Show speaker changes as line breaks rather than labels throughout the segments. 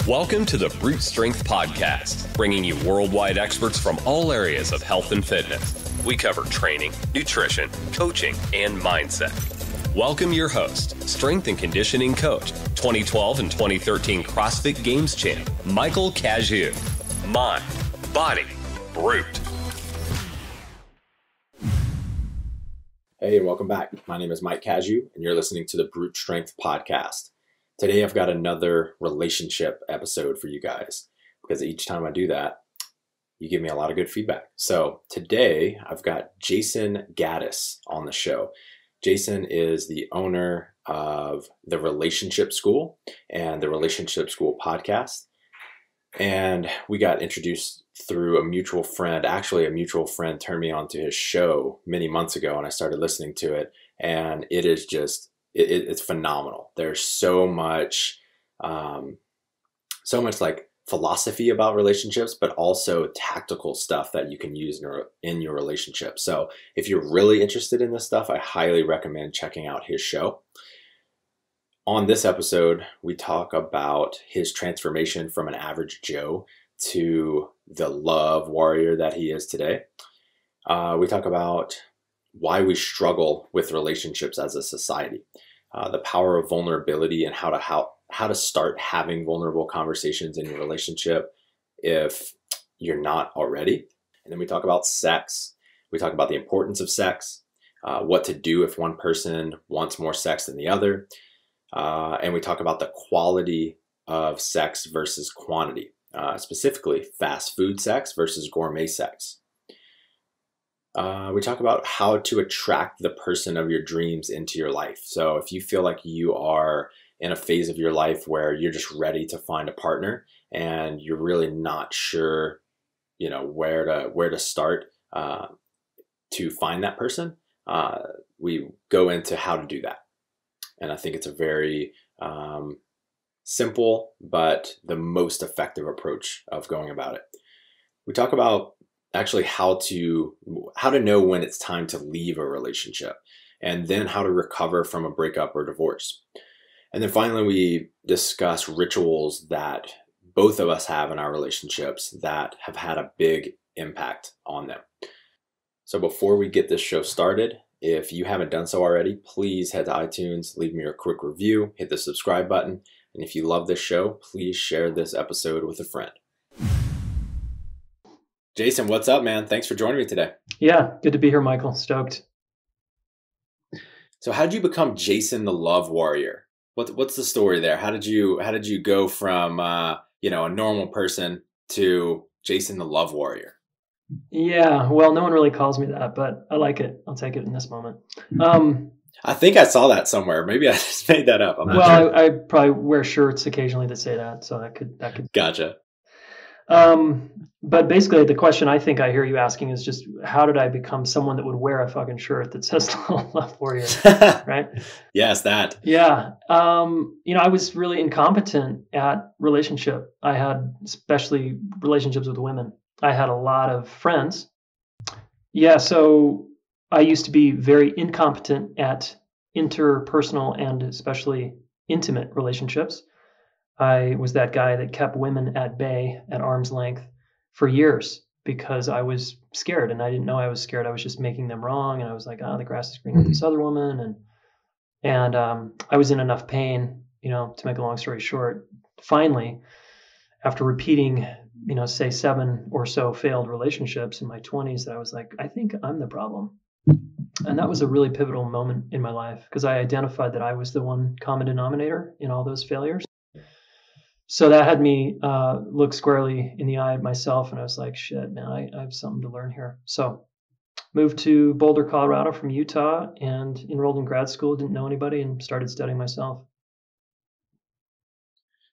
Welcome to the Brute Strength Podcast, bringing you worldwide experts from all areas of health and fitness. We cover training, nutrition, coaching, and mindset. Welcome your host, strength and conditioning coach, 2012 and 2013 CrossFit Games champ, Michael Cazue. Mind, body, brute.
Hey, and welcome back. My name is Mike Cazue, and you're listening to the Brute Strength Podcast. Today, I've got another relationship episode for you guys, because each time I do that, you give me a lot of good feedback. So today, I've got Jayson Gaddis on the show. Jayson is the owner of the Relationship School and the Relationship School podcast. And we got introduced through a mutual friend. Actually, a mutual friend turned me on to his show many months ago, and I started listening to it. And it is just, it's phenomenal. There's so much like philosophy about relationships, but also tactical stuff that you can use in your relationship. So if you're really interested in this stuff, I highly recommend checking out his show. On this episode, we talk about his transformation from an average Joe to the love warrior that he is today. We talk about why we struggle with relationships as a society, the power of vulnerability, and how to start having vulnerable conversations in your relationship if you're not already. And then we talk about sex. We talk about the importance of sex, what to do if one person wants more sex than the other. And we talk about the quality of sex versus quantity, specifically fast food sex versus gourmet sex. We talk about how to attract the person of your dreams into your life. So if you feel like you are in a phase of your life where you're just ready to find a partner and you're really not sure, where to start to find that person, we go into how to do that. And I think it's a very simple, but the most effective approach of going about it. We talk about actually how to know when it's time to leave a relationship, and then how to recover from a breakup or divorce. And then finally, we discuss rituals that both of us have in our relationships that have had a big impact on them. So before we get this show started, if you haven't done so already, please head to iTunes, leave me a quick review, hit the subscribe button. And if you love this show, please share this episode with a friend. Jayson, what's up, man? Thanks for joining me today.
Yeah, good to be here, Michael. Stoked.
So how did you become Jayson the Love Warrior? What's the story there? How did you go from a normal person to Jayson the Love Warrior?
Yeah, well, no one really calls me that, but I like it. I'll take it in this moment.
I think I saw that somewhere. Maybe I just made that up. I'm not sure.
I probably wear shirts occasionally that say that, so that could.
Gotcha.
But basically, the question I think I hear you asking is just, how did I become someone that would wear a fucking shirt that says Love Warrior, right?
Yes, that.
Yeah. I was really incompetent at relationship. I had especially relationships with women. I had a lot of friends. Yeah, so I used to be very incompetent at interpersonal and especially intimate relationships. I was that guy that kept women at bay, at arm's length, for years because I was scared, and I didn't know I was scared. I was just making them wrong, and I was like, the grass is greener with this other woman, and I was in enough pain, to make a long story short. Finally, after repeating, say 7 or so failed relationships in my 20s, that I was like, I think I'm the problem. And that was a really pivotal moment in my life because I identified that I was the one common denominator in all those failures. So that had me look squarely in the eye of myself, and I was like, shit, man, I have something to learn here. So moved to Boulder, Colorado from Utah and enrolled in grad school, didn't know anybody, and started studying myself.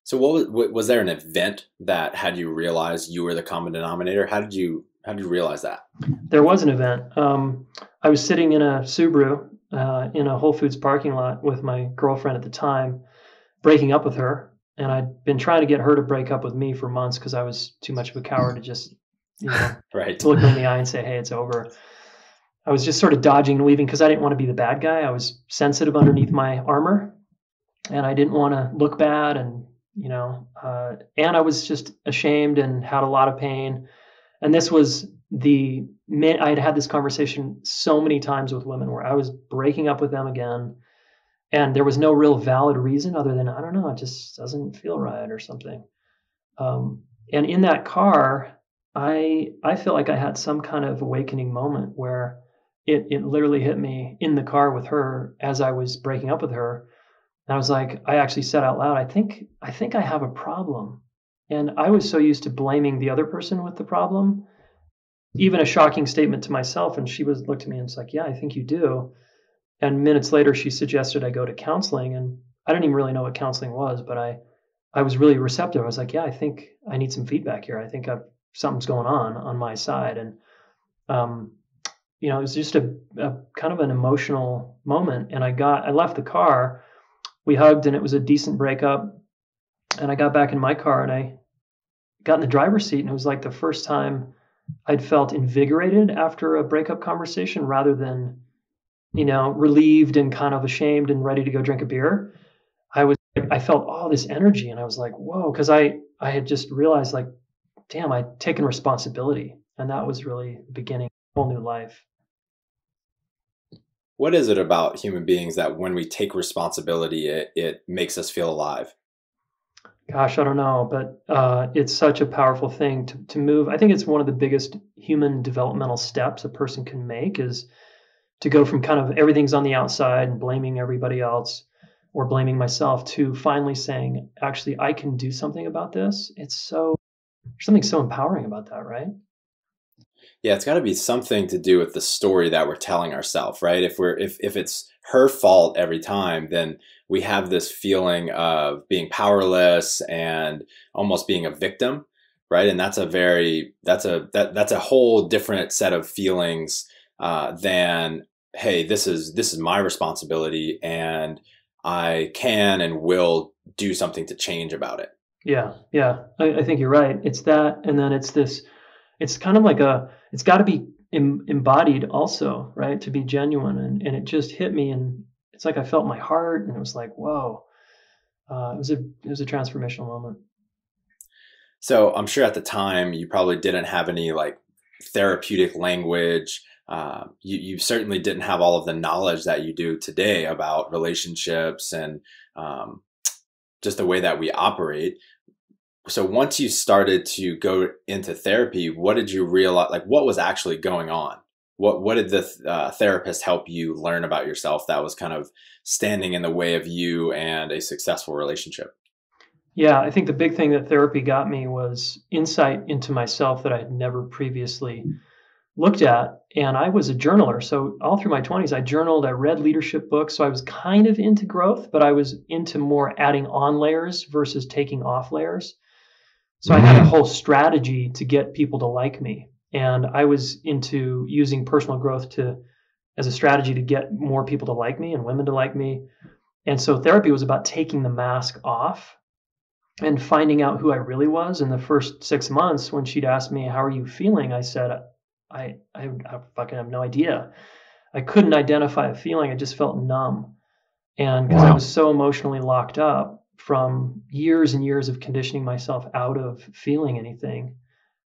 So was there an event that had you realize you were the common denominator? How did you realize that?
There was an event. I was sitting in a Subaru in a Whole Foods parking lot with my girlfriend at the time, breaking up with her. And I'd been trying to get her to break up with me for months because I was too much of a coward to just,
right.
look her in the eye and say, hey, it's over. I was just sort of dodging and weaving because I didn't want to be the bad guy. I was sensitive underneath my armor, and I didn't want to look bad and and I was just ashamed and had a lot of pain. And this was I had this conversation so many times with women where I was breaking up with them again. And there was no real valid reason other than, I don't know, it just doesn't feel right or something. And in that car, I felt like I had some kind of awakening moment where it literally hit me in the car with her as I was breaking up with her. And I was like, I actually said out loud, I think I have a problem. And I was so used to blaming the other person with the problem, even a shocking statement to myself. And she looked at me and was like, yeah, I think you do. And minutes later, she suggested I go to counseling. And I didn't even really know what counseling was, but I was really receptive. I was like, yeah, I think I need some feedback here. I think something's going on my side. And, it was just a kind of an emotional moment. And I left the car, we hugged, and it was a decent breakup. And I got back in my car and I got in the driver's seat, and it was like the first time I'd felt invigorated after a breakup conversation rather than, relieved and kind of ashamed and ready to go drink a beer. I felt all this energy, and I was like, whoa, because I had just realized, like, damn, I'd taken responsibility. And that was really the beginning of a whole new life.
What is it about human beings that when we take responsibility, it makes us feel alive?
Gosh, I don't know, but it's such a powerful thing to move. I think it's one of the biggest human developmental steps a person can make is to go from kind of everything's on the outside and blaming everybody else or blaming myself to finally saying, actually, I can do something about this. There's something so empowering about that, right?
Yeah, it's got to be something to do with the story that we're telling ourselves, right? If it's her fault every time, then we have this feeling of being powerless and almost being a victim, right? And that's a whole different set of feelings than, hey, this is my responsibility and I can and will do something to change about it.
Yeah, I think you're right. It's that, and then it's kind of like it's got to be embodied also, right? To be genuine. And it just hit me, and it's like I felt my heart, and it was like, whoa. It was a transformational moment.
So I'm sure at the time you probably didn't have any like therapeutic language. You certainly didn't have all of the knowledge that you do today about relationships and just the way that we operate. So once you started to go into therapy, what did you realize, like what was actually going on? What did the therapist help you learn about yourself that was kind of standing in the way of you and a successful relationship?
Yeah, I think the big thing that therapy got me was insight into myself that I had never previously looked at. And I was a journaler. So all through my 20s, I journaled, I read leadership books. So I was kind of into growth, but I was into more adding on layers versus taking off layers. So I had a whole strategy to get people to like me. And I was into using personal growth as a strategy to get more people to like me and women to like me. And so therapy was about taking the mask off and finding out who I really was. In the first 6 months, when she'd asked me, how are you feeling? I said, I fucking have no idea. I couldn't identify a feeling. I just felt numb. And because I was so emotionally locked up from years and years of conditioning myself out of feeling anything.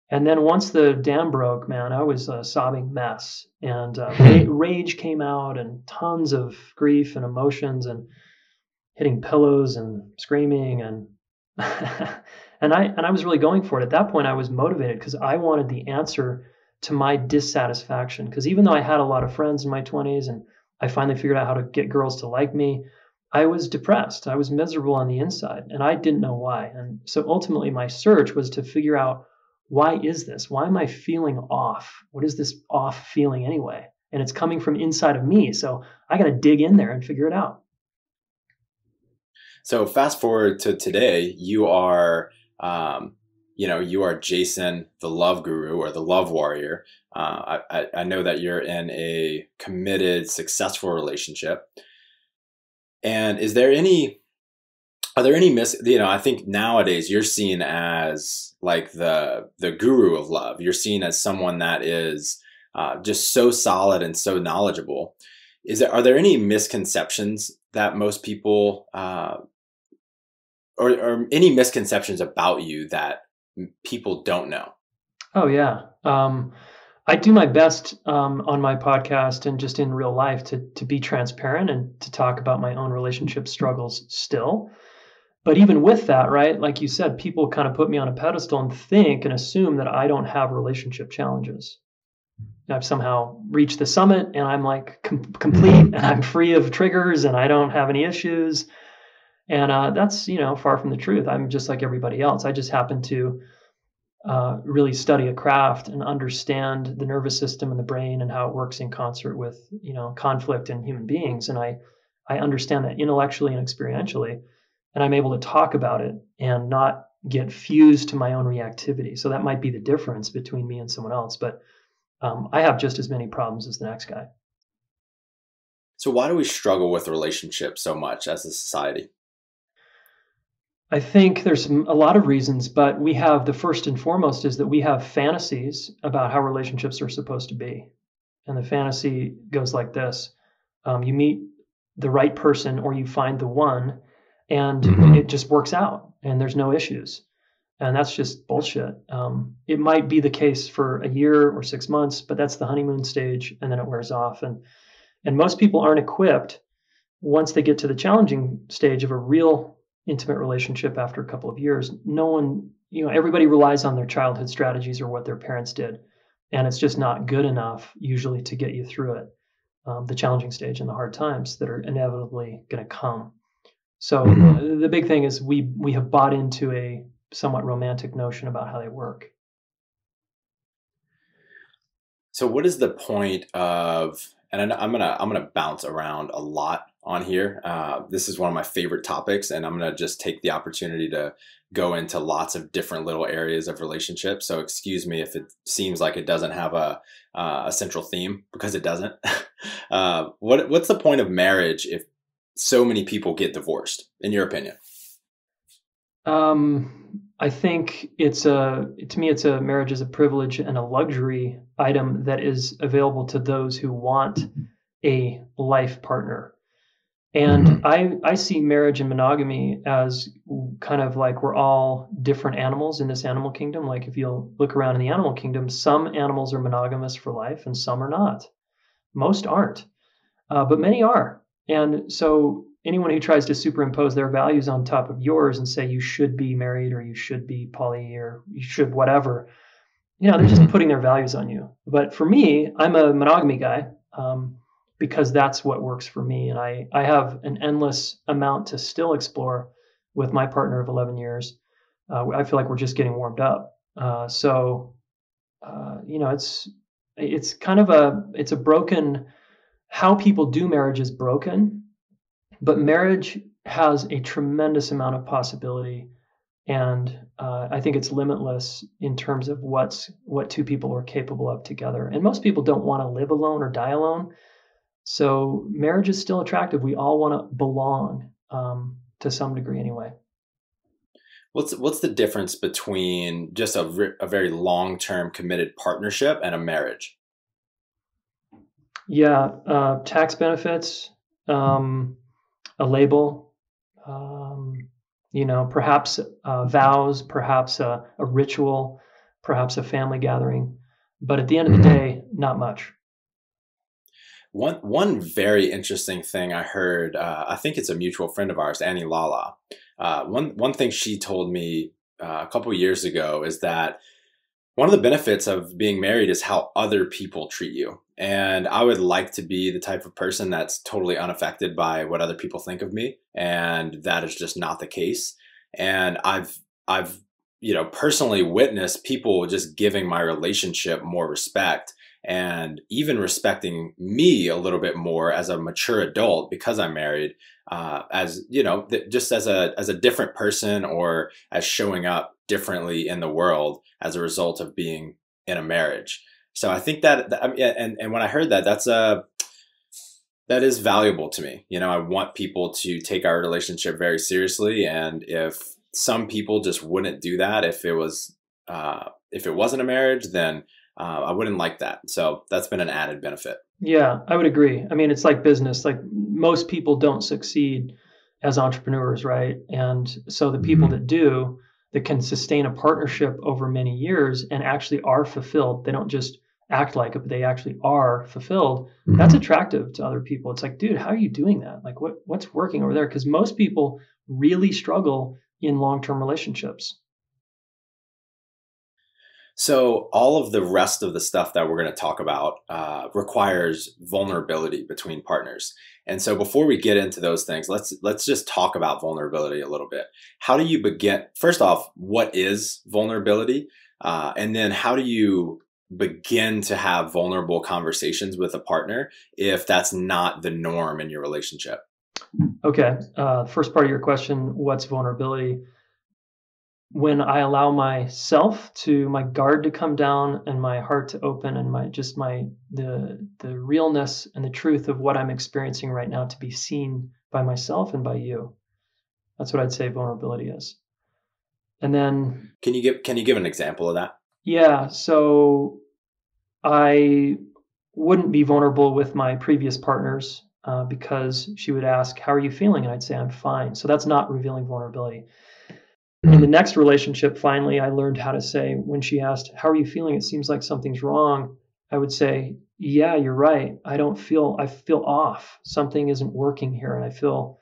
And then once the dam broke, man, I was a sobbing mess. And rage came out and tons of grief and emotions and hitting pillows and screaming. And and I was really going for it. At that point, I was motivated because I wanted the answer to my dissatisfaction. Because even though I had a lot of friends in my 20s and I finally figured out how to get girls to like me, I was depressed. I was miserable on the inside, and I didn't know why. And so ultimately my search was to figure out, why is this? Why am I feeling off? What is this off feeling anyway? And it's coming from inside of me. So I got to dig in there and figure it out.
So fast forward to today, you are, you are Jayson, the love guru or the love warrior. I know that you're in a committed, successful relationship. And are there any I think nowadays you're seen as like the guru of love. You're seen as someone that is just so solid and so knowledgeable. Are there any misconceptions that most people or any misconceptions about you that people don't know?
Oh yeah. I do my best on my podcast and just in real life to be transparent and to talk about my own relationship struggles still. But even with that, right, like you said, people kind of put me on a pedestal and think and assume that I don't have relationship challenges. I've somehow reached the summit and I'm like complete and I'm free of triggers and I don't have any issues. And that's, far from the truth. I'm just like everybody else. I just happen to really study a craft and understand the nervous system and the brain and how it works in concert with, conflict in human beings. And I understand that intellectually and experientially, and I'm able to talk about it and not get fused to my own reactivity. So that might be the difference between me and someone else. But I have just as many problems as the next guy.
So why do we struggle with relationships so much as a society?
I think there's a lot of reasons, but we have the first and foremost is that we have fantasies about how relationships are supposed to be. And the fantasy goes like this. You meet the right person or you find the one and it just works out and there's no issues. And that's just bullshit. It might be the case for a year or 6 months, but that's the honeymoon stage and then it wears off. And most people aren't equipped once they get to the challenging stage of a real intimate relationship after a couple of years. No one, everybody relies on their childhood strategies or what their parents did. And it's just not good enough usually to get you through it, the challenging stage and the hard times that are inevitably going to come. So the big thing is we have bought into a somewhat romantic notion about how they work.
So what is the point of, and I'm gonna bounce around a lot on here. This is one of my favorite topics, and I'm gonna just take the opportunity to go into lots of different little areas of relationships. So excuse me if it seems like it doesn't have a central theme, because it doesn't. What's the point of marriage if so many people get divorced, in your opinion?
I think to me, marriage is a privilege and a luxury item that is available to those who want a life partner. And I see marriage and monogamy as kind of like we're all different animals in this animal kingdom. Like if you look around in the animal kingdom, some animals are monogamous for life and some are not. Most aren't, but many are. And so anyone who tries to superimpose their values on top of yours and say you should be married or you should be poly or you should whatever, they're just putting their values on you. But for me, I'm a monogamy guy because that's what works for me. And I have an endless amount to still explore with my partner of 11 years. I feel like we're just getting warmed up. It's kind of it's a broken, how people do marriage is broken. But marriage has a tremendous amount of possibility, and I think it's limitless in terms of what two people are capable of together. And most people don't want to live alone or die alone, so marriage is still attractive. We all want to belong to some degree, anyway.
What's the difference between just a very long-term committed partnership and a marriage?
Yeah, tax benefits. A label, perhaps vows, perhaps a ritual, perhaps a family gathering. But at the end of the day, not much.
One very interesting thing I heard, I think it's a mutual friend of ours, Annie Lala. One thing she told me a couple of years ago is that one of the benefits of being married is how other people treat you. And I would like to be the type of person that's totally unaffected by what other people think of me. And that is just not the case. And I've personally witnessed people just giving my relationship more respect and even respecting me a little bit more as a mature adult because I'm married, just as a different person or as showing up differently in the world as a result of being in a marriage. So I think that and when I heard that, that is valuable to me. I want people to take our relationship very seriously, and if some people just wouldn't do that, if it wasn't a marriage, then I wouldn't like that. So that's been an added benefit.
Yeah, I would agree. I mean, it's like business. Like most people don't succeed as entrepreneurs, right? And so the people that can sustain a partnership over many years and actually are fulfilled, they don't just act like it, but they actually are fulfilled. That's attractive to other people. It's like, dude, how are you doing that? Like what's working over there? Because most people really struggle in long-term relationships.
So all of the rest of the stuff that we're going to talk about requires vulnerability between partners. And so before we get into those things, let's just talk about vulnerability a little bit. How do you begin? First off, what is vulnerability? And then how do you begin to have vulnerable conversations with a partner if that's not the norm in your relationship?
Okay. First part of your question, what's vulnerability? When I allow myself my guard to come down and my heart to open and the realness and the truth of what I'm experiencing right now to be seen by myself and by you. That's what I'd say vulnerability is. And then
can you give an example of that?
Yeah, so I wouldn't be vulnerable with my previous partners because she would ask, "How are you feeling?" And I'd say, "I'm fine." So that's not revealing vulnerability. In the next relationship, finally, I learned how to say, when she asked, "How are you feeling? It seems like something's wrong." I would say, "Yeah, you're right. I feel off. Something isn't working here and I feel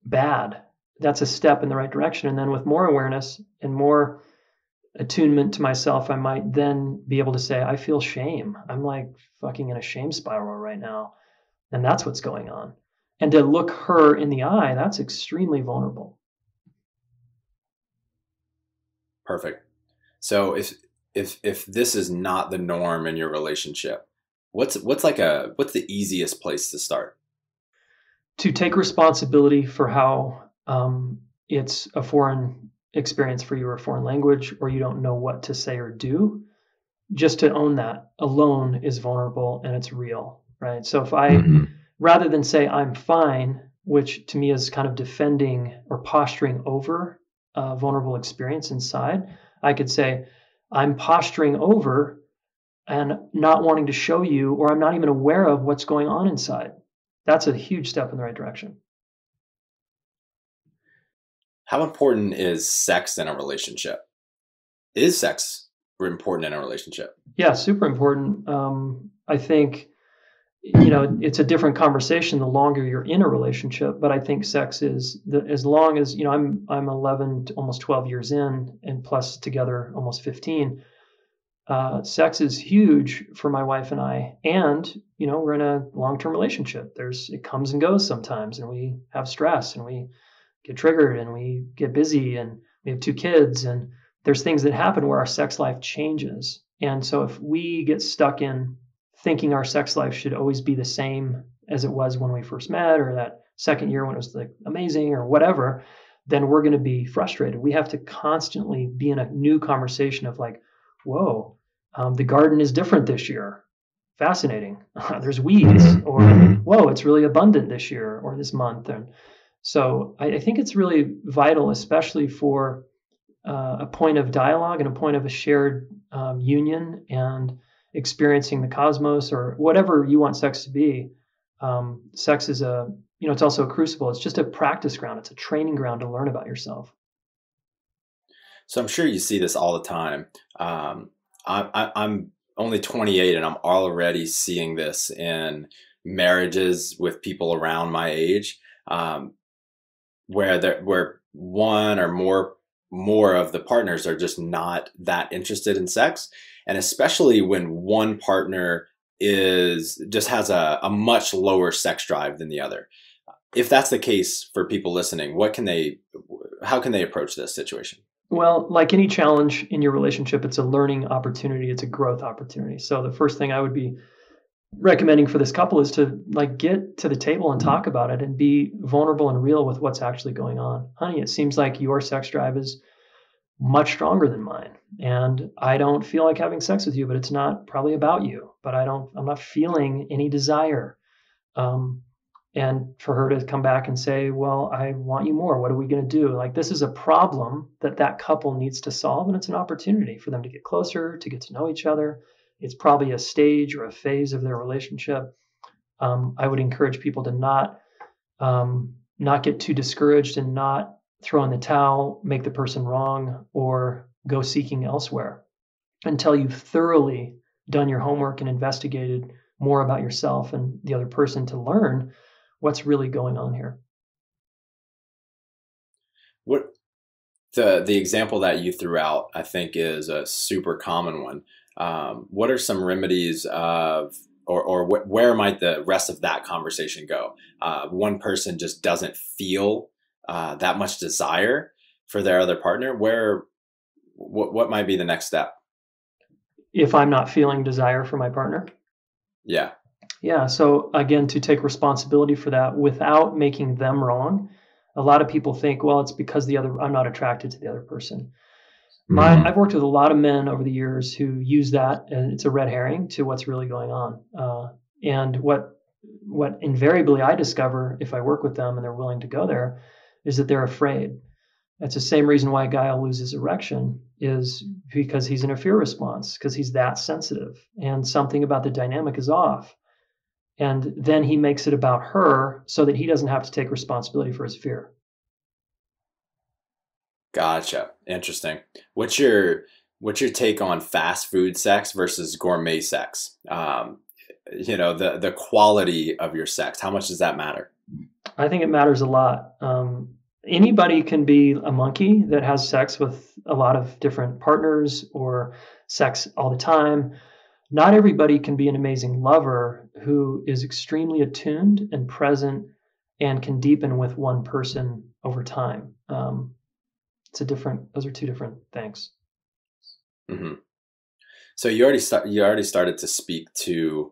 bad." That's a step in the right direction. And then with more awareness and more attunement to myself, I might then be able to say, "I feel shame. I'm like fucking in a shame spiral right now." And that's what's going on. And to look her in the eye, that's extremely vulnerable.
Perfect. So if this is not the norm in your relationship, what's the easiest place to start?
To take responsibility for how it's a foreign experience for you, or a foreign language, or you don't know what to say or do. Just to own that alone is vulnerable and it's real, right? So if I, rather than say I'm fine, which to me is kind of defending or posturing over a vulnerable experience inside, I could say I'm posturing over and not wanting to show you, or I'm not even aware of what's going on inside. That's a huge step in the right direction.
How important is sex in a relationship? Is sex important in a relationship?
Yeah, super important. I think, it's a different conversation the longer you're in a relationship, but I think sex is as long as, I'm 11 to almost 12 years in, and plus together almost 15. Sex is huge for my wife and I, and we're in a long-term relationship. It comes and goes sometimes, and we have stress, and we get triggered, and we get busy, and we have 2 kids, and there's things that happen where our sex life changes. And so if we get stuck in thinking our sex life should always be the same as it was when we first met, or that second year when it was like amazing or whatever, then we're going to be frustrated. We have to constantly be in a new conversation of like, whoa, the garden is different this year. Fascinating. There's weeds, or whoa, it's really abundant this year or this month. And so I think it's really vital, especially for a point of dialogue and a point of a shared union and experiencing the cosmos, or whatever you want sex to be. Sex is it's also a crucible. It's just a practice ground. It's a training ground to learn about yourself.
So I'm sure you see this all the time. I'm only 28 and I'm already seeing this in marriages with people around my age, where one or more of the partners are just not that interested in sex. And especially when one partner just has a much lower sex drive than the other. If that's the case for people listening, how can they approach this situation?
Well, like any challenge in your relationship, it's a learning opportunity. It's a growth opportunity. So the first thing I would be recommending for this couple is to get to the table and talk about it and be vulnerable and real with what's actually going on. Honey, it seems like your sex drive is much stronger than mine, and I don't feel like having sex with you, but it's not probably about you, but I'm not feeling any desire. And for her to come back and say, well, I want you more. What are we going to do? Like, this is a problem that couple needs to solve. And it's an opportunity for them to get closer, to get to know each other. It's probably a stage or a phase of their relationship. I would encourage people to not not get too discouraged and not throw in the towel, make the person wrong, or go seeking elsewhere until you've thoroughly done your homework and investigated more about yourself and the other person to learn what's really going on here.
What the example that you threw out, I think, is a super common one. What are some remedies of, or where might the rest of that conversation go? One person just doesn't feel that much desire for their other partner. What might be the next step?
If I'm not feeling desire for my partner?
Yeah.
Yeah. So again, to take responsibility for that without making them wrong. A lot of people think, well, it's because I'm not attracted to the other person. I've worked with a lot of men over the years who use that, and it's a red herring to what's really going on. And what invariably I discover if I work with them and they're willing to go there is that they're afraid. That's the same reason why a guy will lose his erection, is because he's in a fear response, because he's that sensitive and something about the dynamic is off. And then he makes it about her so that he doesn't have to take responsibility for his fear.
Gotcha. Interesting. What's your take on fast food sex versus gourmet sex? The quality of your sex. How much does that matter?
I think it matters a lot. Anybody can be a monkey that has sex with a lot of different partners or sex all the time. Not everybody can be an amazing lover who is extremely attuned and present and can deepen with one person over time. Those are two different things.
Mm-hmm. So you already started to speak to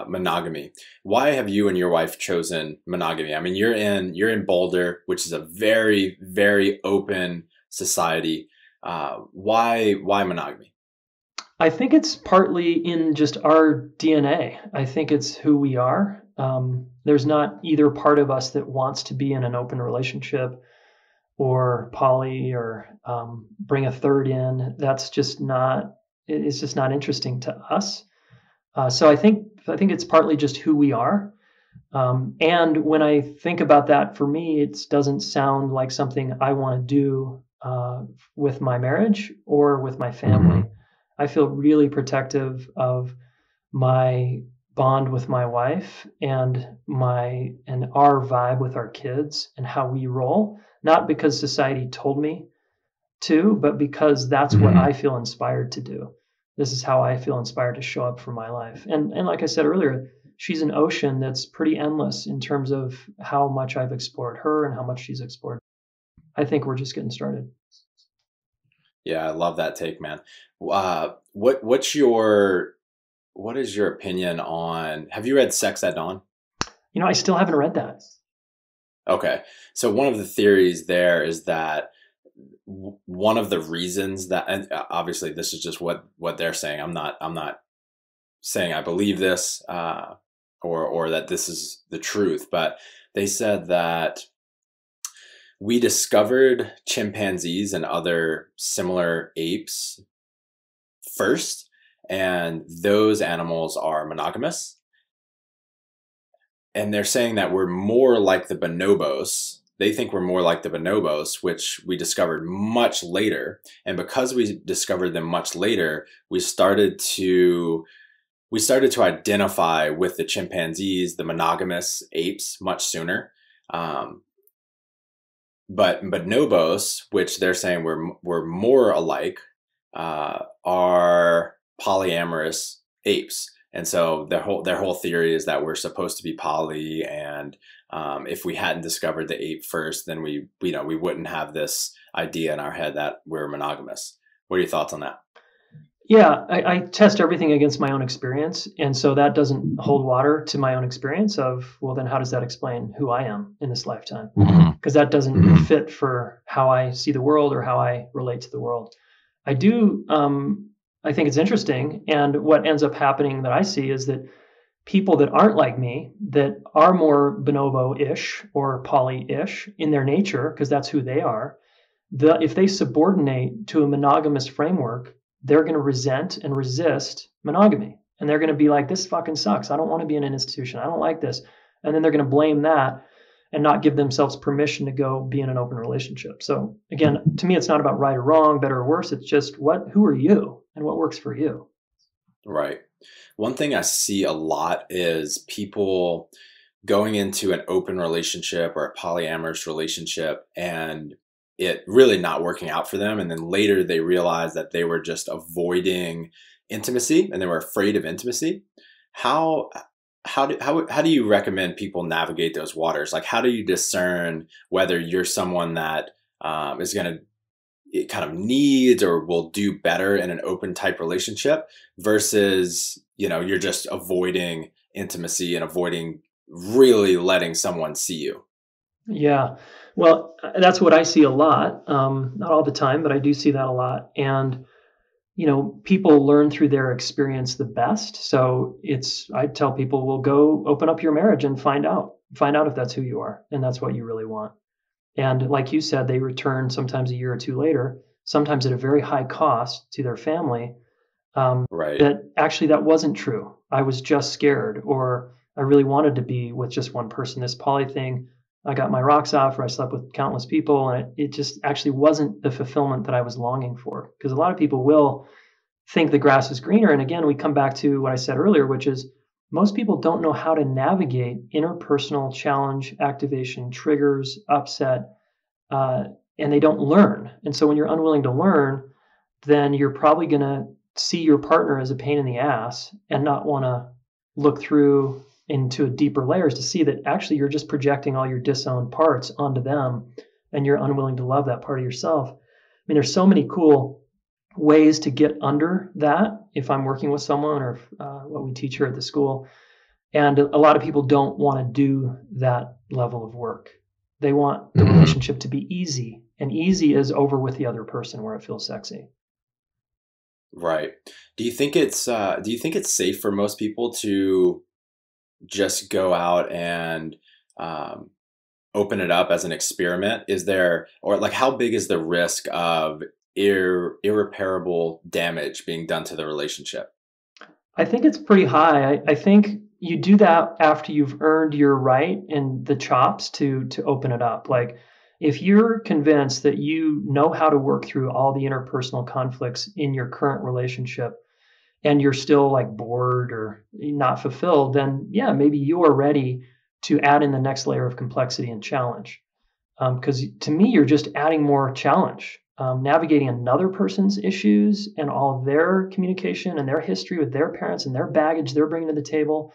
monogamy. Why have you and your wife chosen monogamy? I mean, you're in Boulder, which is a very, very open society. Why monogamy?
I think it's partly in just our DNA. I think it's who we are. There's not either part of us that wants to be in an open relationship or poly or bring a third in. It's just not interesting to us. So I think it's partly just who we are. And when I think about that, for me, it doesn't sound like something I want to do with my marriage or with my family. I feel really protective of my bond with my wife and our vibe with our kids and how we roll, not because society told me to, but because that's what I feel inspired to do. This is how I feel inspired to show up for my life. And like I said earlier, she's an ocean that's pretty endless in terms of how much I've explored her and how much she's explored. I think we're just getting started.
Yeah, I love that take, man. What is your opinion on, have you read Sex at Dawn?
I still haven't read that.
Okay. So one of the theories there is that one of the reasons that, and obviously this is just what they're saying. I'm not saying I believe this, or that this is the truth, but they said that we discovered chimpanzees and other similar apes first, and those animals are monogamous. And they're saying that we're more like the bonobos. They think we're more like the bonobos, which we discovered much later. And because we discovered them much later, we started to identify with the chimpanzees, the monogamous apes, much sooner. But bonobos, which they're saying we're more alike, are polyamorous apes. And so their whole theory is that we're supposed to be poly, and if we hadn't discovered the ape first, then we wouldn't have this idea in our head that we're monogamous. What are your thoughts on that?
Yeah, I test everything against my own experience, and so that doesn't hold water to my own experience of, well, then how does that explain who I am in this lifetime? Because that doesn't fit for how I see the world or how I relate to the world. I think it's interesting, and what ends up happening that I see is that people that aren't like me, that are more bonobo-ish or poly-ish in their nature, because that's who they are, if they subordinate to a monogamous framework, they're going to resent and resist monogamy. And they're going to be like, this fucking sucks. I don't want to be in an institution. I don't like this. And then they're going to blame that. and not give themselves permission to go be in an open relationship. So again, to me, it's not about right or wrong, better or worse. It's just who are you and what works for you.
Right. One thing I see a lot is people going into an open relationship or a polyamorous relationship and it really not working out for them. And then later they realize that they were just avoiding intimacy and they were afraid of intimacy. How do you recommend people navigate those waters? Like, how do you discern whether you're someone that is going to kind of needs or will do better in an open type relationship versus, you're just avoiding intimacy and avoiding really letting someone see you?
Yeah. Well, that's what I see a lot. Not all the time, but I do see that a lot. And, people learn through their experience the best. So I tell people, well, go open up your marriage and find out if that's who you are and that's what you really want. And like you said, they return sometimes a year or two later, sometimes at a very high cost to their family.
Right.
That wasn't true. I was just scared, or I really wanted to be with just one person. This poly thing, I got my rocks off, or I slept with countless people, and it just actually wasn't the fulfillment that I was longing for. Because a lot of people will think the grass is greener. And again, we come back to what I said earlier, which is most people don't know how to navigate interpersonal challenge, activation, triggers, upset, and they don't learn. And so when you're unwilling to learn, then you're probably going to see your partner as a pain in the ass and not want to look through into deeper layers to see that actually you're just projecting all your disowned parts onto them and you're unwilling to love that part of yourself. I mean, there's so many cool ways to get under that if I'm working with someone or what we teach here at the school. And a lot of people don't want to do that level of work. They want the relationship to be easy, and easy is over with the other person where it feels sexy.
Right. Do you think it's safe for most people to just go out and open it up as an experiment? How big is the risk of irreparable damage being done to the relationship?
I think it's pretty high. I think you do that after you've earned your right and the chops to open it up. Like, if you're convinced that you know how to work through all the interpersonal conflicts in your current relationship and you're still like bored or not fulfilled, then yeah, maybe you are ready to add in the next layer of complexity and challenge. Because to me, you're just adding more challenge. Navigating another person's issues and all of their communication and their history with their parents and their baggage they're bringing to the table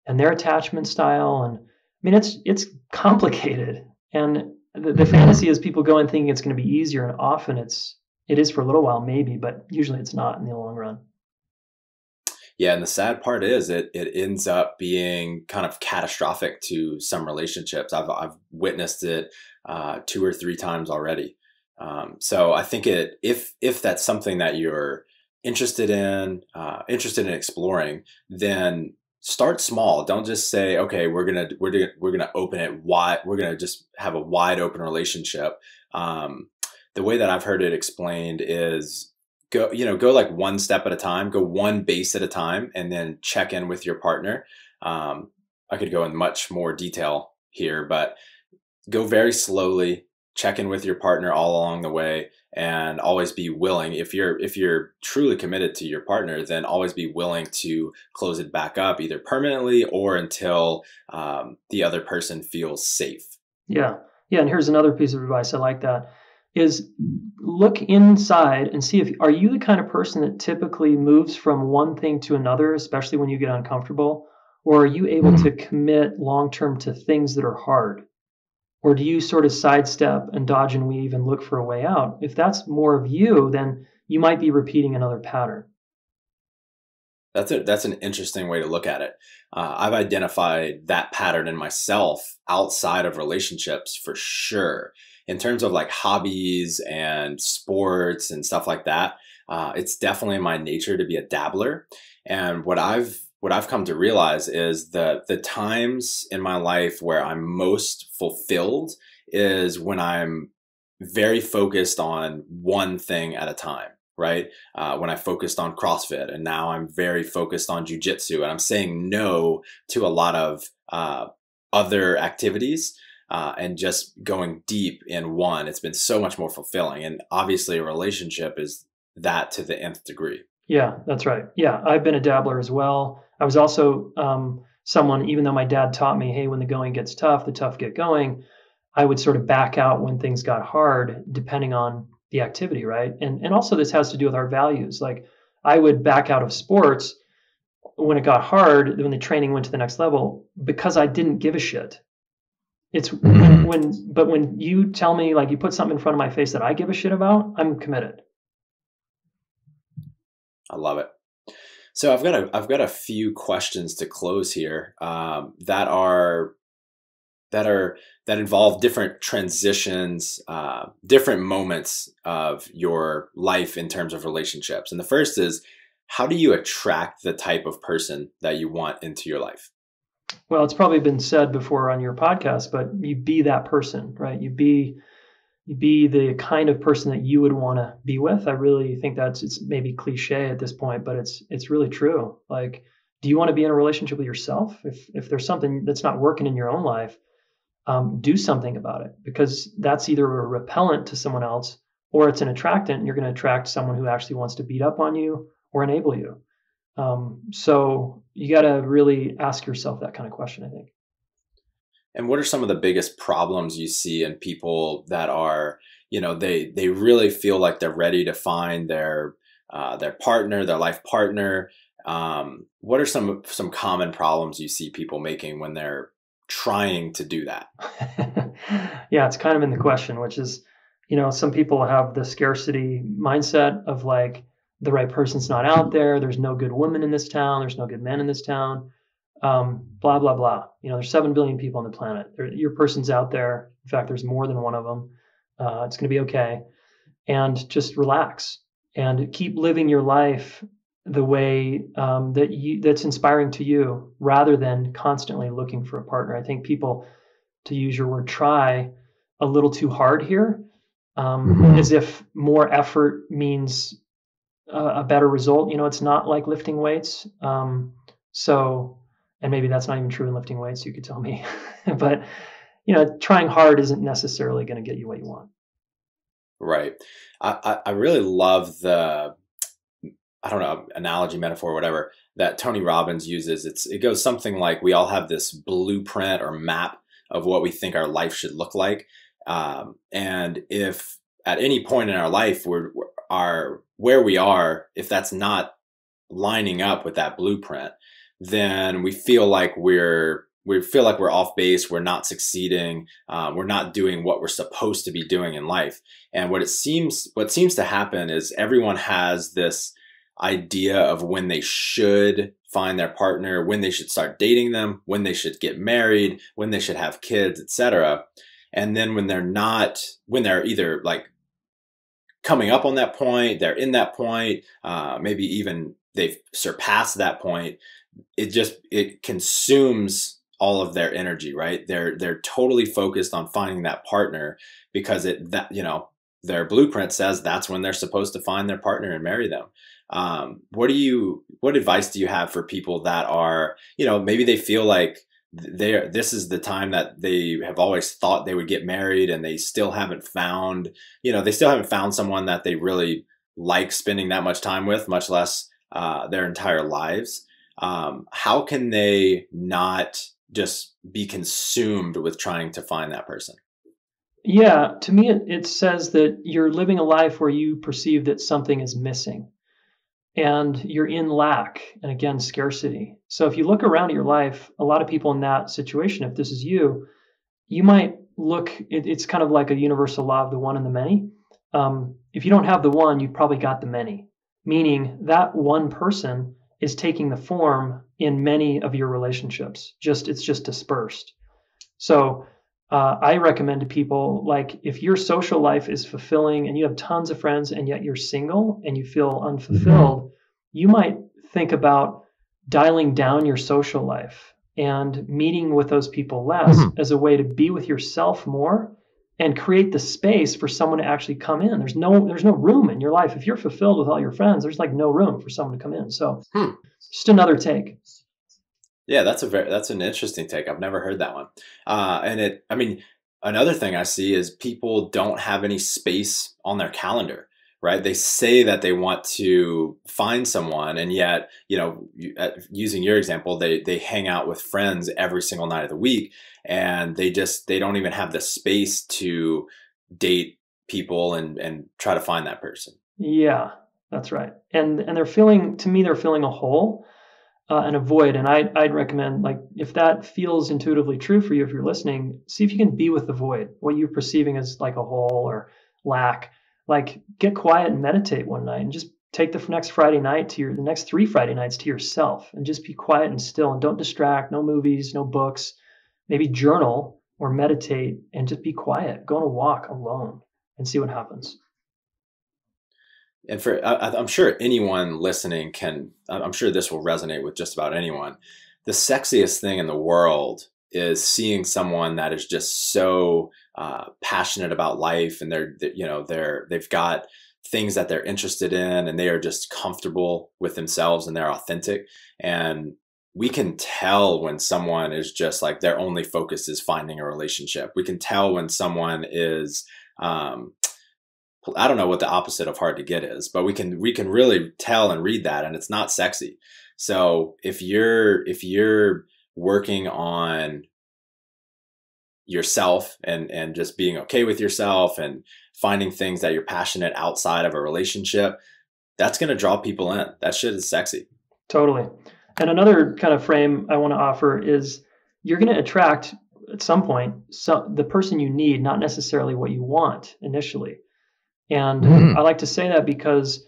and their attachment style. And I mean, it's complicated. And the fantasy is people go in thinking it's going to be easier, and often it is for a little while maybe, but usually it's not in the long run.
Yeah, and the sad part is it ends up being kind of catastrophic to some relationships. I've witnessed it 2 or 3 times already. So I think if that's something that you're interested in exploring, then start small. Don't just say, okay, we're gonna open it wide. We're gonna just have a wide open relationship. The way that I've heard it explained is go like one step at a time, go one base at a time, and then check in with your partner. I could go in much more detail here, but go very slowly. Check in with your partner all along the way, and always be willing. If you're truly committed to your partner, then always be willing to close it back up, either permanently or until the other person feels safe.
Yeah. And here's another piece of advice I like that is look inside and see are you the kind of person that typically moves from one thing to another, especially when you get uncomfortable, or are you able to commit long-term to things that are hard? Or do you sort of sidestep and dodge and weave and look for a way out? If that's more of you, then you might be repeating another pattern.
That's an interesting way to look at it. I've identified that pattern in myself outside of relationships for sure. In terms of like hobbies and sports and stuff like that, it's definitely in my nature to be a dabbler. And what I've come to realize is the times in my life where I'm most fulfilled is when I'm very focused on one thing at a time, right? When I focused on CrossFit, and now I'm very focused on jujitsu, and I'm saying no to a lot of other activities. and just going deep in one. It's been so much more fulfilling. And obviously a relationship is that to the nth degree.
Yeah, that's right. Yeah, I've been a dabbler as well. I was also someone, even though my dad taught me, hey, when the going gets tough, the tough get going, I would sort of back out when things got hard, depending on the activity, right? And also this has to do with our values. Like I would back out of sports when it got hard, when the training went to the next level, because I didn't give a shit. It's when you tell me, like, you put something in front of my face that I give a shit about, I'm committed.
I love it. So I've got a few questions to close here that involve different transitions, different moments of your life in terms of relationships. And the first is, how do you attract the type of person that you want into your life?
Well, it's probably been said before on your podcast, but you be that person, right? You be the kind of person that you would want to be with. I really think it's maybe cliche at this point, but it's really true. Like, do you want to be in a relationship with yourself? If there's something that's not working in your own life, do something about it, because that's either a repellent to someone else or it's an attractant, and you're going to attract someone who actually wants to beat up on you or enable you. So you got to really ask yourself that kind of question, I think.
And what are some of the biggest problems you see in people that are, they really feel like they're ready to find their partner, their life partner? What are some common problems you see people making when they're trying to do that?
Yeah, it's kind of in the question, which is, some people have the scarcity mindset of like, the right person's not out there. There's no good women in this town. There's no good men in this town. Blah, blah, blah. There's 7 billion people on the planet. Your person's out there. In fact, there's more than one of them. It's going to be okay. And just relax and keep living your life the way that's inspiring to you, rather than constantly looking for a partner. I think people, to use your word, try a little too hard here, as if more effort means a better result. It's not like lifting weights. And maybe that's not even true in lifting weights. You could tell me, but trying hard isn't necessarily going to get you what you want.
Right. I really love the, I don't know, analogy, metaphor, whatever, that Tony Robbins uses. It goes something like, we all have this blueprint or map of what we think our life should look like. And if at any point in our life where we are, if that's not lining up with that blueprint, then we feel like we're off base. We're not succeeding. We're not doing what we're supposed to be doing in life. And what seems to happen is everyone has this idea of when they should find their partner, when they should start dating them, when they should get married, when they should have kids, etc. And then when they're either like coming up on that point, they're in that point, maybe even they've surpassed that point, it consumes all of their energy, right? They're totally focused on finding that partner because their blueprint says that's when they're supposed to find their partner and marry them. What advice do you have for people that are, maybe they feel like this is the time that they have always thought they would get married, and they still haven't found someone that they really like spending that much time with, much less their entire lives. How can they not just be consumed with trying to find that person?
Yeah, to me, it says that you're living a life where you perceive that something is missing, and you're in lack, and again, scarcity. So if you look around at your life, a lot of people in that situation, if this is you might look, it's kind of like a universal law of the one and the many. If you don't have the one, you've probably got the many, meaning that one person is taking the form in many of your relationships. It's just dispersed. So I recommend to people, like, if your social life is fulfilling and you have tons of friends and yet you're single and you feel unfulfilled, you might think about dialing down your social life and meeting with those people less as a way to be with yourself more and create the space for someone to actually come in. There's no room in your life. If you're fulfilled with all your friends, there's like no room for someone to come in. So just another take.
Yeah, that's an interesting take. I've never heard that one. Another thing I see is people don't have any space on their calendar, right? They say that they want to find someone, and yet, using your example, they hang out with friends every single night of the week, and they don't even have the space to date people and try to find that person.
Yeah, that's right. And they're feeling a hole and a void. And I'd recommend, like, if that feels intuitively true for you, if you're listening, see if you can be with the void, what you're perceiving as like a hole or lack. Like, get quiet and meditate one night, and just take the next Friday night the next 3 Friday nights to yourself, and just be quiet and still, and don't distract. No movies, no books. Maybe journal or meditate and just be quiet. Go on a walk alone and see what happens.
And I'm sure anyone listening I'm sure this will resonate with just about anyone. The sexiest thing in the world is seeing someone that is just so passionate about life, and they've got things that they're interested in, and they are just comfortable with themselves, and they're authentic. And we can tell when someone is just like, their only focus is finding a relationship. We can tell when someone is, I don't know what the opposite of hard to get is, but we can really tell and read that, and it's not sexy. So if you're working on yourself and just being okay with yourself and finding things that you're passionate outside of a relationship, that's going to draw people in. That shit is sexy.
Totally. And another kind of frame I want to offer is, you're going to attract at some point the person you need, not necessarily what you want initially. And I like to say that because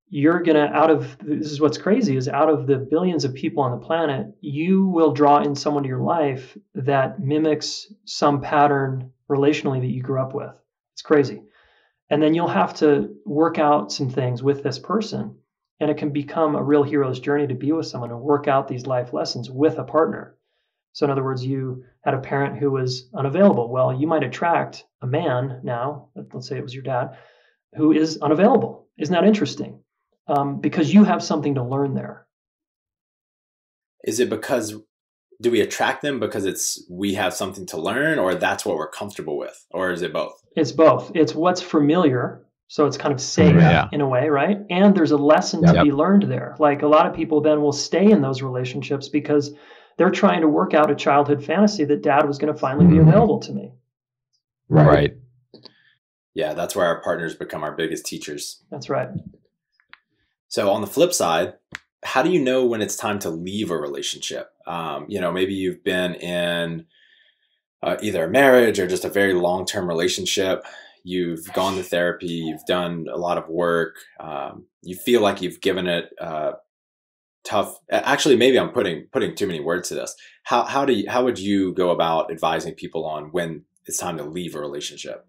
you're going to, this is what's crazy, is out of the billions of people on the planet, you will draw in someone to your life that mimics some pattern relationally that you grew up with. It's crazy. And then you'll have to work out some things with this person, and it can become a real hero's journey to be with someone and work out these life lessons with a partner. So in other words, you had a parent who was unavailable. Well, you might attract a man now, let's say it was your dad, who is unavailable. Isn't that interesting? Because you have something to learn there.
Is it because, do we attract them because we have something to learn, or that's what we're comfortable with? Or is it both?
It's both. It's what's familiar. So it's kind of safe in a way, right? And there's a lesson to be learned there. Like, a lot of people then will stay in those relationships because they're trying to work out a childhood fantasy that dad was going to finally be available to me.
Right.
Yeah, that's where our partners become our biggest teachers.
That's right.
So on the flip side, how do you know when it's time to leave a relationship? Maybe you've been in either a marriage or just a very long-term relationship. You've gone to therapy. You've done a lot of work. You feel like you've given it tough. Actually, maybe I'm putting too many words to this. How would you go about advising people on when it's time to leave a relationship?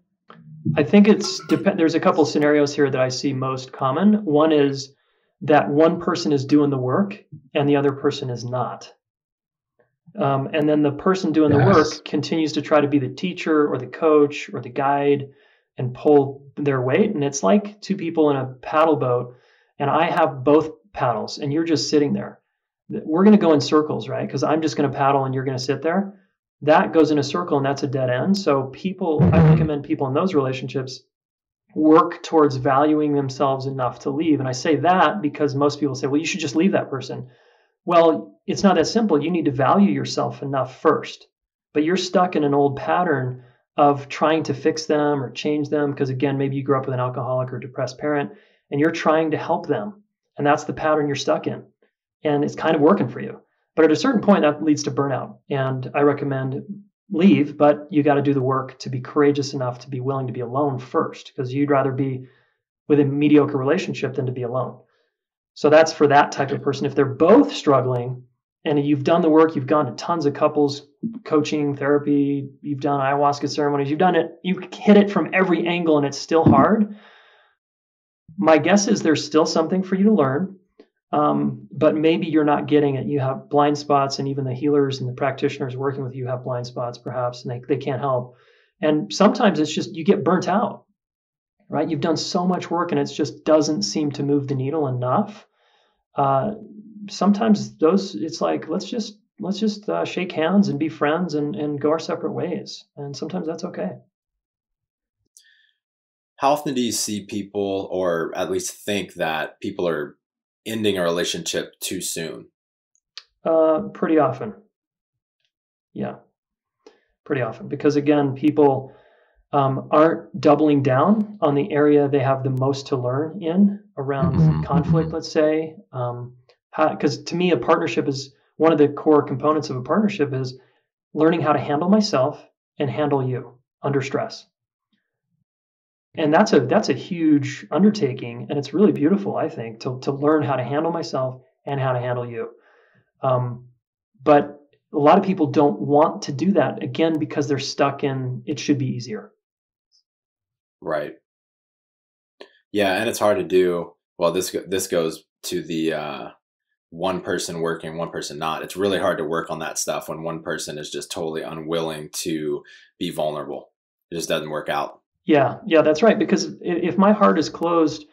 I think there's a couple scenarios here that I see most common. One is that one person is doing the work and the other person is not. And then the person doing the work continues to try to be the teacher or the coach or the guide and pull their weight. And it's like two people in a paddle boat, and I have both paddles and you're just sitting there. We're going to go in circles, right? Because I'm just going to paddle and you're going to sit there. That goes in a circle, and that's a dead end. So I recommend people in those relationships work towards valuing themselves enough to leave. And I say that because most people say, well, you should just leave that person. Well, it's not that simple. You need to value yourself enough first. But you're stuck in an old pattern of trying to fix them or change them because, again, maybe you grew up with an alcoholic or depressed parent, and you're trying to help them. And that's the pattern you're stuck in. And it's kind of working for you. But at a certain point, that leads to burnout. And I recommend leave, but you got to do the work to be courageous enough to be willing to be alone first, because you'd rather be with a mediocre relationship than to be alone. So that's for that type of person. If they're both struggling and you've done the work, you've gone to tons of couples coaching, therapy, you've done ayahuasca ceremonies, you've done it, you hit it from every angle and it's still hard. My guess is there's still something for you to learn. But maybe you're not getting it. You have blind spots, and even the healers and the practitioners working with you have blind spots perhaps, and they can't help. And sometimes it's just, you get burnt out, right? You've done so much work and it just doesn't seem to move the needle enough. Sometimes it's like, let's just shake hands and be friends and go our separate ways. And sometimes that's okay.
How often do you see people, or at least think that people are ending a relationship too soon?
Pretty often. Yeah, pretty often. Because again, people aren't doubling down on the area they have the most to learn in around conflict, let's say. Because to me, a partnership is one of the core components of a partnership is learning how to handle myself and handle you under stress. And that's a huge undertaking, and it's really beautiful, I think, to learn how to handle myself and how to handle you. But a lot of people don't want to do that, again, because they're stuck in it should be easier.
Right. Yeah, and it's hard to do. Well, this goes to the one person working, one person not. It's really hard to work on that stuff when one person is just totally unwilling to be vulnerable. It just doesn't work out.
Yeah, that's right. Because if my heart is closed,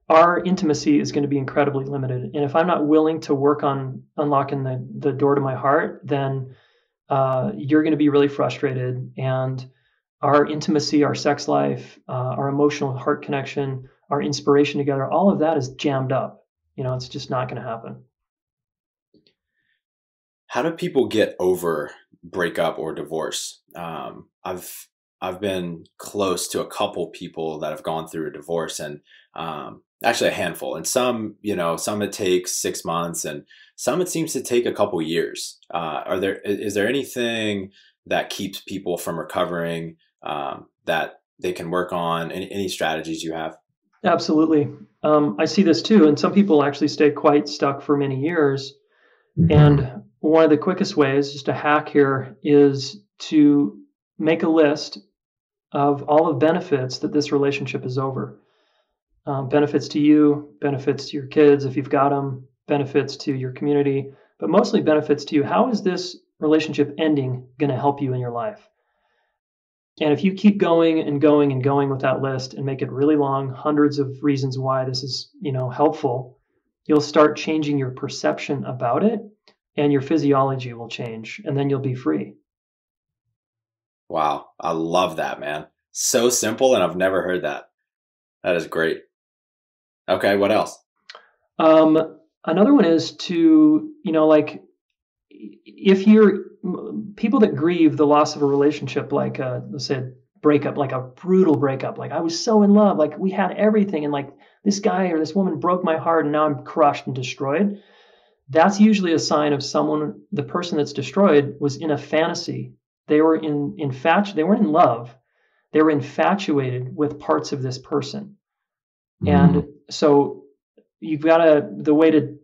our intimacy is going to be incredibly limited. And if I'm not willing to work on unlocking the door to my heart, then you're going to be really frustrated. And our intimacy, our sex life, our emotional heart connection, our inspiration together, all of that is jammed up. It's just not going to happen.
How do people get over breakup or divorce? I've been close to a couple people that have gone through a divorce, and actually a handful. And some it takes 6 months, and some it seems to take a couple years. Is there anything that keeps people from recovering that they can work on? Any strategies you have?
Absolutely. I see this too. And some people actually stay quite stuck for many years. And one of the quickest ways, just a hack here, is to make a list of all the benefits that this relationship is over. Benefits to you, benefits to your kids if you've got them, benefits to your community, but mostly benefits to you. How is this relationship ending going to help you in your life? And if you keep going and going and going with that list and make it really long, hundreds of reasons why this is, helpful, you'll start changing your perception about it, and your physiology will change, and then you'll be free.
Wow. I love that, man. So simple, and I've never heard that. That is great. Okay. What else?
Another one is to, if you're people that grieve the loss of a relationship, like let's say a breakup, like a brutal breakup, like I was so in love, like we had everything, and like this guy or this woman broke my heart and now I'm crushed and destroyed. That's usually a sign of the person that's destroyed was in a fantasy. They were they weren't in love. They were infatuated with parts of this person. And so the way to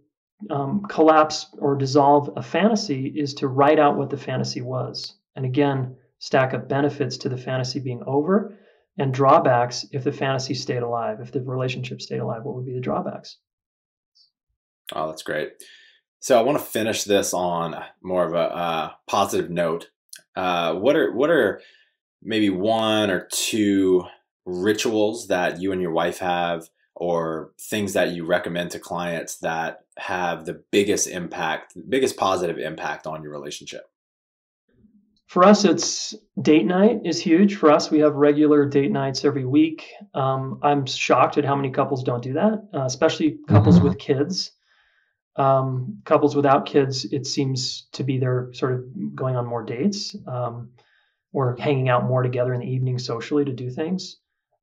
collapse or dissolve a fantasy is to write out what the fantasy was. And again, stack up benefits to the fantasy being over and drawbacks if the fantasy stayed alive. If the relationship stayed alive, what would be the drawbacks?
Oh, that's great. So I want to finish this on more of a positive note. What are maybe one or two rituals that you and your wife have, or things that you recommend to clients that have the biggest positive impact on your relationship?
For us, it's date night is huge. For us, we have regular date nights every week. I'm shocked at how many couples don't do that, especially couples with kids. Couples without kids, it seems to be they're sort of going on more dates or hanging out more together in the evening socially to do things.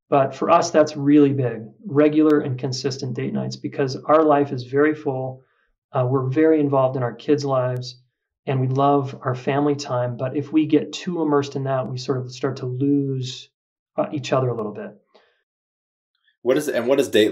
But for us, that's really big, regular and consistent date nights, because our life is very full. We're very involved in our kids' lives, and we love our family time. But if we get too immersed in that, we sort of start to lose each other a little bit.
What does date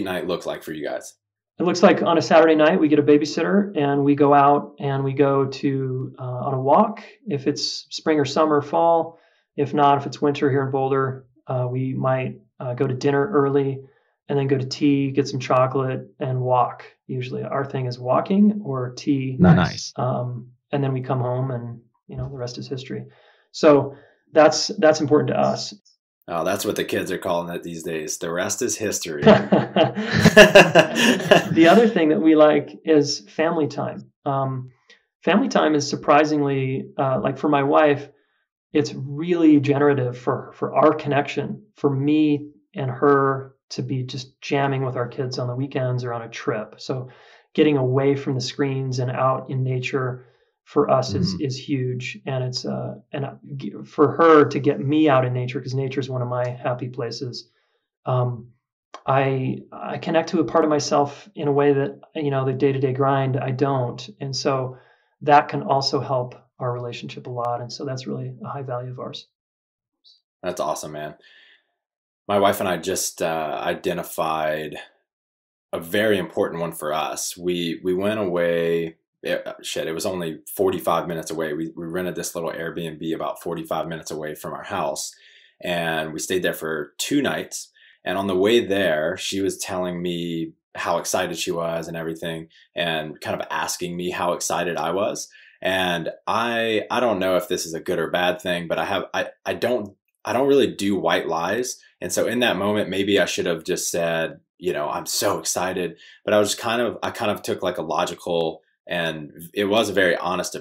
night look like for you guys?
It looks like on a Saturday night, we get a babysitter and we go out and we go to on a walk. If it's spring or summer, fall. If not, if it's winter here in Boulder, we might go to dinner early and then go to tea, get some chocolate, and walk. Usually our thing is walking or tea.
Nice.
And then we come home and, the rest is history. So that's important to us.
Oh, that's what the kids are calling it these days. The rest is history.
The other thing that we like is family time. family time is surprisingly, like for my wife, it's really generative for our connection, for me and her to be just jamming with our kids on the weekends or on a trip. So getting away from the screens and out in nature for us is huge. And it's for her to get me out in nature, because nature is one of my happy places. I connect to a part of myself in a way that, the day-to-day grind, I don't. And so that can also help our relationship a lot. And so that's really a high value of ours.
That's awesome, man. My wife and I just identified a very important one for us. We went away. It was only 45 minutes away. We rented this little Airbnb about 45 minutes away from our house, and we stayed there for 2 nights. And on the way there, she was telling me how excited she was and everything, and kind of asking me how excited I was. And I don't know if this is a good or bad thing, but I don't really do white lies. And so in that moment, maybe I should have just said, I'm so excited. But I kind of took like a logical, and it was a very honest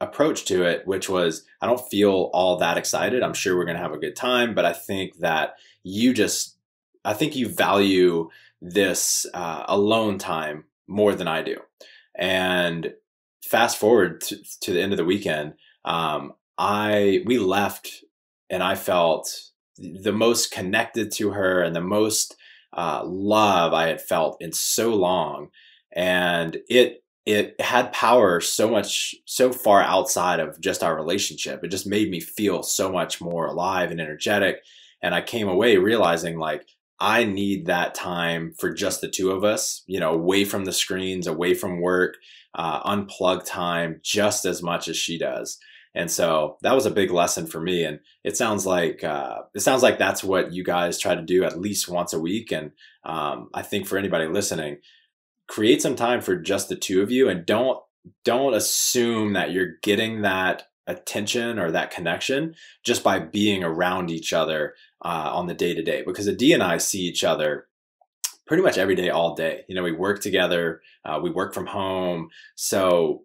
approach to it, which was, I don't feel all that excited. I'm sure we're going to have a good time, but I think that I think you value this alone time more than I do. And fast forward to the end of the weekend, we left, and I felt the most connected to her and the most love I had felt in so long. And it had power so far outside of just our relationship. It just made me feel so much more alive and energetic. And I came away realizing, like, I need that time for just the two of us, away from the screens, away from work, unplugged time just as much as she does. And so that was a big lesson for me. And it sounds like that's what you guys try to do at least once a week. And I think for anybody listening, create some time for just the two of you, and don't assume that you're getting that attention or that connection just by being around each other on the day-to-day, because Adi and I see each other pretty much every day, all day. We work together, we work from home. So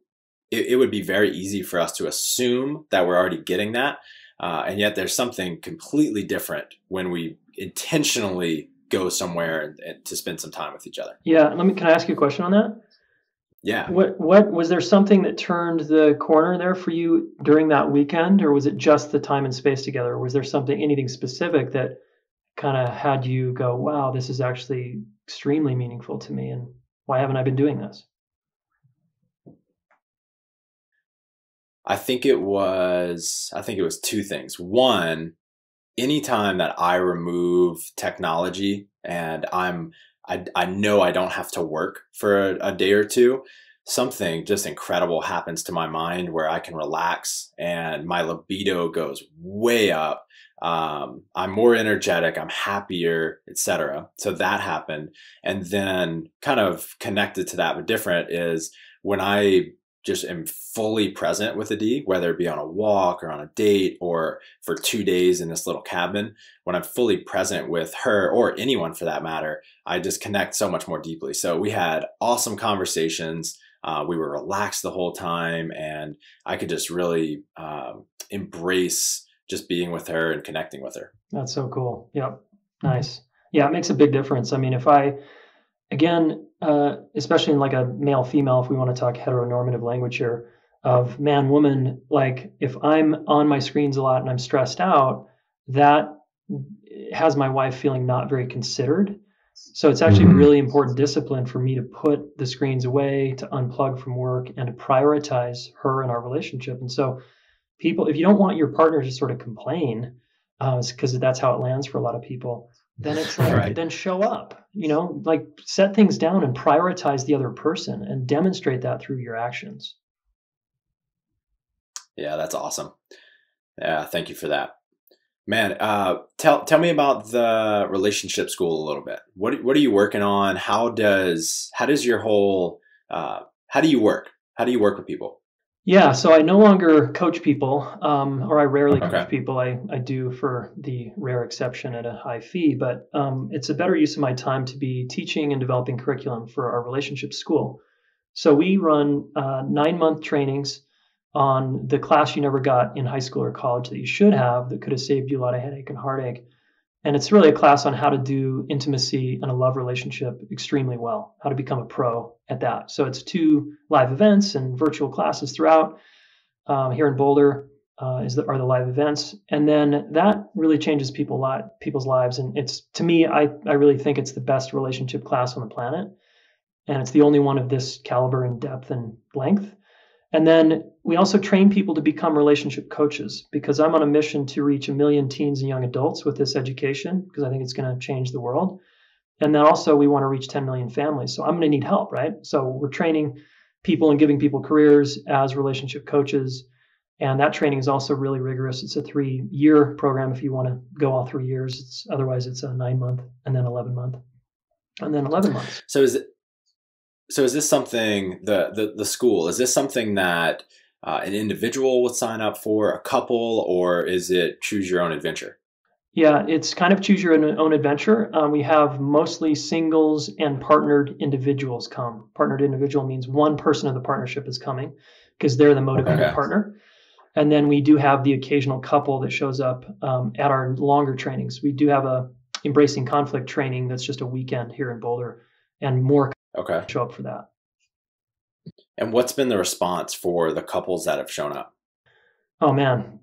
it would be very easy for us to assume that we're already getting that. And yet there's something completely different when we intentionally go somewhere and to spend some time with each other.
Yeah. Can I ask you a question on that?
Yeah.
What was there something that turned the corner there for you during that weekend, or was it just the time and space together? Or was there anything specific that kind of had you go, wow, this is actually extremely meaningful to me, and why haven't I been doing this?
I think it was 2 things. One, anytime that I remove technology and I know I don't have to work for a day or two, something just incredible happens to my mind where I can relax and my libido goes way up. I'm more energetic, I'm happier, etc. So that happened. And then kind of connected to that, but different, is when I just am fully present with Adi, whether it be on a walk or on a date or for 2 days in this little cabin. When I'm fully present with her, or anyone for that matter, I just connect so much more deeply. So we had awesome conversations. We were relaxed the whole time, and I could just really embrace just being with her and connecting with her.
That's so cool. Yep. Nice. Yeah, it makes a big difference. I mean, especially in like a male-female, if we want to talk heteronormative language here of man-woman, like if I'm on my screens a lot and I'm stressed out, that has my wife feeling not very considered. So it's actually really important discipline for me to put the screens away, to unplug from work, and to prioritize her and our relationship. And so if you don't want your partner to sort of complain, because that's how it lands for a lot of people, then it's like, right, then show up, like set things down and prioritize the other person and demonstrate that through your actions.
Yeah, that's awesome. Yeah, thank you for that. Man, tell me about the relationship school a little bit. What are you working on? How does your whole how do you work? How do you work with people?
Yeah, so I no longer coach people, or I rarely coach people. I do for the rare exception at a high fee, but it's a better use of my time to be teaching and developing curriculum for our relationship school. So we run 9-month trainings on the class you never got in high school or college that you should have that could have saved you a lot of headache and heartache. And it's really a class on how to do intimacy and a love relationship extremely well, how to become a pro at that. So it's 2 live events and virtual classes throughout. Here in Boulder are the live events. And then that really changes people's lives. And it's, to me, I really think it's the best relationship class on the planet. And it's the only one of this caliber and depth and length. And then we also train people to become relationship coaches, because I'm on a mission to reach 1 million teens and young adults with this education, because I think it's going to change the world. And then also we want to reach 10 million families. So I'm going to need help, right? So we're training people and giving people careers as relationship coaches. And that training is also really rigorous. It's a 3-year program if you want to go all 3 years. Otherwise it's a 9-month and then 11-month and then 11 months.
So is this something, the school, is this something that an individual would sign up for, a couple, or is it choose your own adventure?
Yeah, it's kind of choose your own adventure. We have mostly singles and partnered individuals come. Partnered individual means one person of the partnership is coming because they're the motivated partner. And then we do have the occasional couple that shows up at our longer trainings. We do have a embracing conflict training that's just a weekend here in Boulder, and more show up for that.
And what's been the response for the couples that have shown up?
Oh man,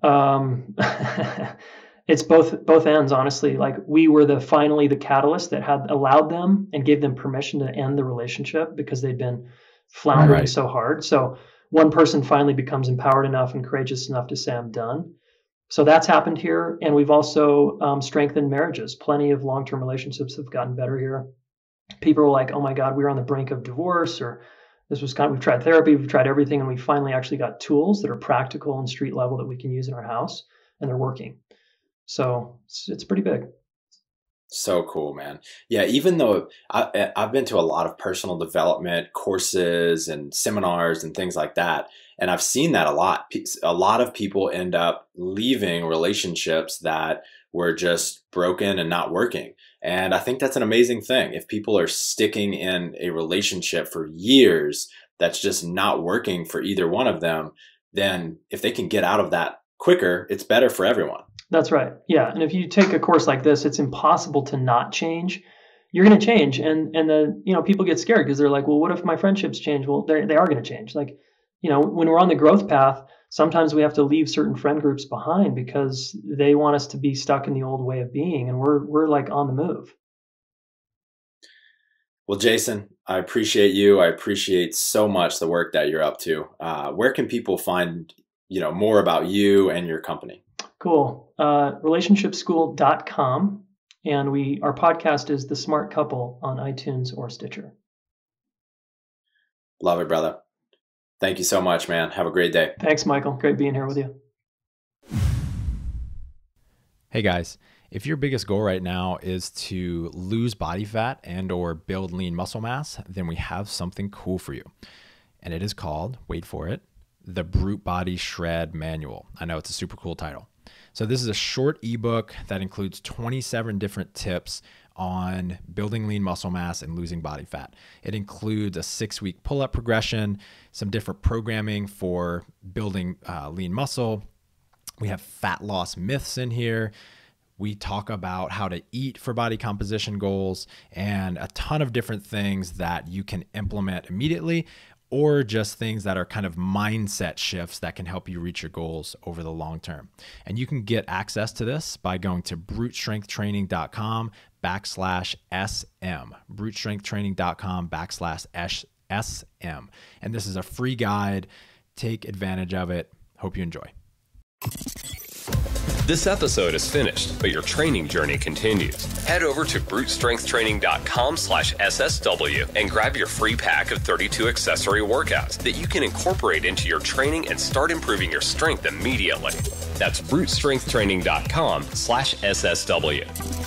it's both ends, honestly. Like, we were finally the catalyst that had allowed them and gave them permission to end the relationship because they'd been floundering so hard. So one person finally becomes empowered enough and courageous enough to say, I'm done. So that's happened here. And we've also strengthened marriages. Plenty of long-term relationships have gotten better here. People are like, oh my God, we were on the brink of divorce, or we've tried therapy, we've tried everything, and we finally actually got tools that are practical and street level that we can use in our house, and they're working. So it's pretty big.
So cool, man. Yeah, even though I've been to a lot of personal development courses and seminars and things like that, and I've seen that a lot. A lot of people end up leaving relationships that were just broken and not working. And I think that's an amazing thing. If people are sticking in a relationship for years that's just not working for either one of them, then if they can get out of that quicker, it's better for everyone.
That's right. Yeah. And if you take a course like this, it's impossible to not change. You're going to change. And people get scared because they're like, well, what if my friendships change? Well, they are going to change. Like, when we're on the growth path, sometimes we have to leave certain friend groups behind because they want us to be stuck in the old way of being. And we're like on the move.
Well, Jayson, I appreciate you. I appreciate so much the work that you're up to. Where can people find, more about you and your company?
Cool. Relationshipschool.com. And our podcast is The Smart Couple on iTunes or Stitcher.
Love it, brother. Thank you so much, man. Have a great day.
Thanks, Michael. Great being here with you.
Hey guys, if your biggest goal right now is to lose body fat and or build lean muscle mass, then we have something cool for you. And it is called, wait for it, the Brute Body Shred Manual. I know it's a super cool title. So this is a short ebook that includes 27 different tips on building lean muscle mass and losing body fat. It includes a 6-week pull-up progression, some different programming for building lean muscle. We have fat loss myths in here. We talk about how to eat for body composition goals and a ton of different things that you can implement immediately, or just things that are kind of mindset shifts that can help you reach your goals over the long term. And you can get access to this by going to brutestrengthtraining.com/SM, brutestrengthtraining.com/SM. And this is a free guide. Take advantage of it. Hope you enjoy.
This episode is finished, but your training journey continues. Head over to brutestrengthtraining.com/SSW and grab your free pack of 32 accessory workouts that you can incorporate into your training and start improving your strength immediately. That's brutestrengthtraining.com/SSW.